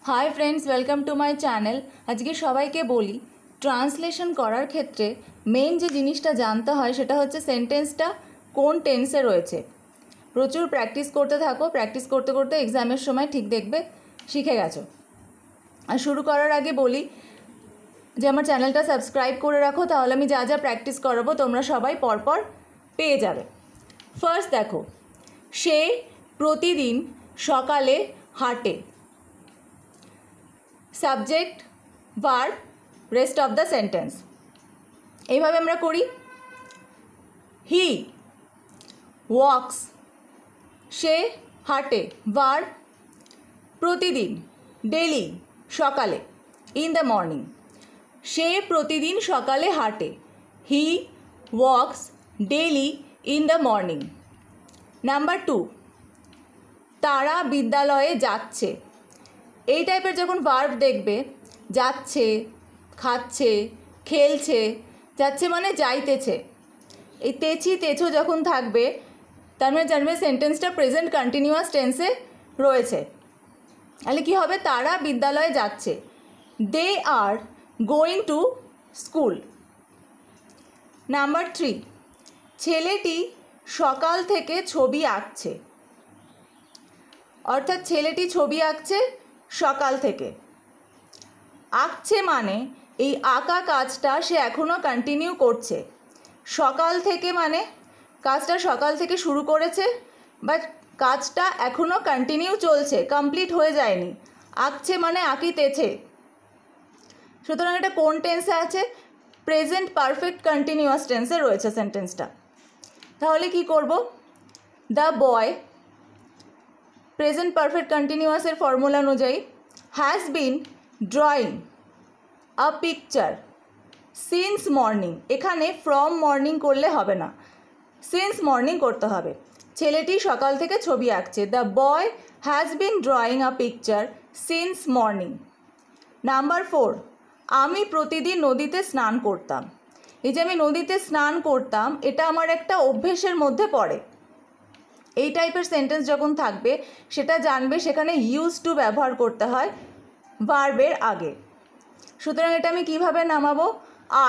High friends, welcome to my channel. आज के सबाइके बोली ट्रांसलेशन करार क्षेत्रे मेन जो जिनिसटा जानते हैं सेटा होच्छे सेंटेंसटा कोन टेंसे रयेछे। प्रचुर प्रैक्टिस करते थाको, प्रैक्टिस करते करते एग्जामेर समय ठीक देखबे शिखे गेछो। और शुरू करार आगे बोली जे आमार चैनलटा सबस्क्राइब करे राखो, ताहले आमि जा जा प्रैक्टिस कराबो तोमरा सबाई परपर पेये जाबे। फार्स्ट देखो, से प्रतिदिन सकाले हाटे। Subject verb rest of the sentence এইভাবে আমরা করি। হি ওয়াকস, সে হাঁটে। ভার্ব প্রতিদিন, ডেইলি, সকালে, ইন দ্য মর্নিং। সে প্রতিদিন সকালে হাঁটে। He walks daily in the morning. Number 2, তারা বিদ্যালয়ে যাচ্ছে। এই টাইপের যখন ভার্ব দেখবে, যাচ্ছে, খাচ্ছে, খেলছে, যাচ্ছে মানে যাইতেছে, এই তেছি তেছো যখন থাকবে তার মানে জানবে সেন্টেন্সটা প্রেজেন্ট কন্টিনিউয়াস টেন্সে রয়েছে। তাহলে কী হবে? তারা বিদ্যালয়ে যাচ্ছে। They are going to school. Number 3, ছেলেটি সকাল থেকে ছবি আঁকছে। অর্থাৎ ছেলেটি ছবি আঁকছে সকাল থেকে। আঁকছে মানে এই আঁকা কাজটা সে এখনও কন্টিনিউ করছে। সকাল থেকে মানে কাজটা সকাল থেকে শুরু করেছে, বাট কাজটা এখনও কন্টিনিউ চলছে, কমপ্লিট হয়ে যায়নি। আঁকছে মানে আঁকিতেছে। সুতরাং এটা কোন টেন্সে আছে? প্রেজেন্ট পারফেক্ট কন্টিনিউয়াস টেন্সে রয়েছে সেন্টেন্সটা। তাহলে কি করব? দ্য বয় প্রেজেন্ট পারফেক্ট কন্টিনিউয়াসের ফর্মুলা অনুযায়ী has been drawing a picture since morning. এখানে ফ্রম মর্নিং করলে হবে না, সিন্স মর্নিং করতে হবে। ছেলেটি সকাল থেকে ছবি আঁকছে। The boy has been drawing a picture since morning. Number 4, আমি প্রতিদিন নদীতে স্নান করতাম। এই যে আমি নদীতে স্নান করতাম, এটা আমার একটা অভ্যেসের মধ্যে পড়ে। এই টাইপের সেন্টেন্স যখন থাকবে সেটা জানবে সেখানে ইউজ টু ব্যবহার করতে হয় ভার্বের আগে। সুতরাং এটা আমি কিভাবে নামাবো?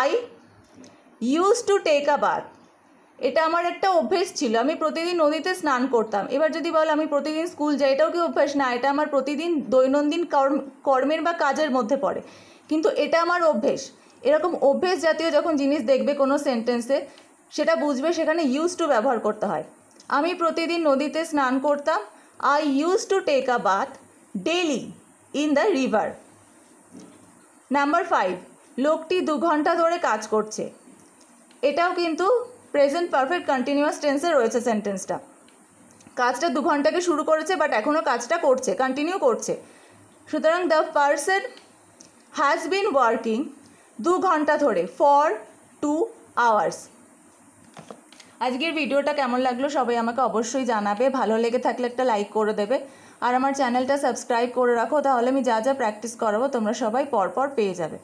I use to take a bath. এটা আমার একটা অভ্যেস ছিল, আমি প্রতিদিন নদীতে স্নান করতাম। এবার যদি বলো আমি প্রতিদিন স্কুল যাই, এটাও কি অভ্যাস? না, এটা আমার প্রতিদিন দৈনন্দিন কর্মের বা কাজের মধ্যে পড়ে, কিন্তু এটা আমার অভ্যেস। এরকম অভ্যেস জাতীয় যখন জিনিস দেখবে কোনো সেন্টেন্সে, সেটা বুঝবে সেখানে ইউজ টু ব্যবহার করতে হয়। আমি প্রতিদিন নদীতে স্নান করতাম। I use to take a bath daily in the river. Number 5, লোকটি 2 ঘন্টা ধরে কাজ করছে। এটাও কিন্তু প্রেজেন্ট পারফেক্ট কন্টিনিউয়াস টেন্সে রয়েছে সেন্টেন্সটা। কাজটা 2 ঘন্টাকে শুরু করেছে, বাট এখনও কাজটা করছে, কন্টিনিউ করছে। সুতরাং the person has been working 2 ঘন্টা ধরে ফর 2 আওয়ার্স। আজকের ভিডিওটা কেমন লাগলো সবাই আমাকে অবশ্যই জানাবে। ভালো লেগে থাকলে একটা লাইক করে দেবে, আর আমার চ্যানেলটা সাবস্ক্রাইব করে রাখো, তাহলে আমি যা যা প্র্যাকটিস করাবো তোমরা সবাই পরপর পেয়ে যাবে।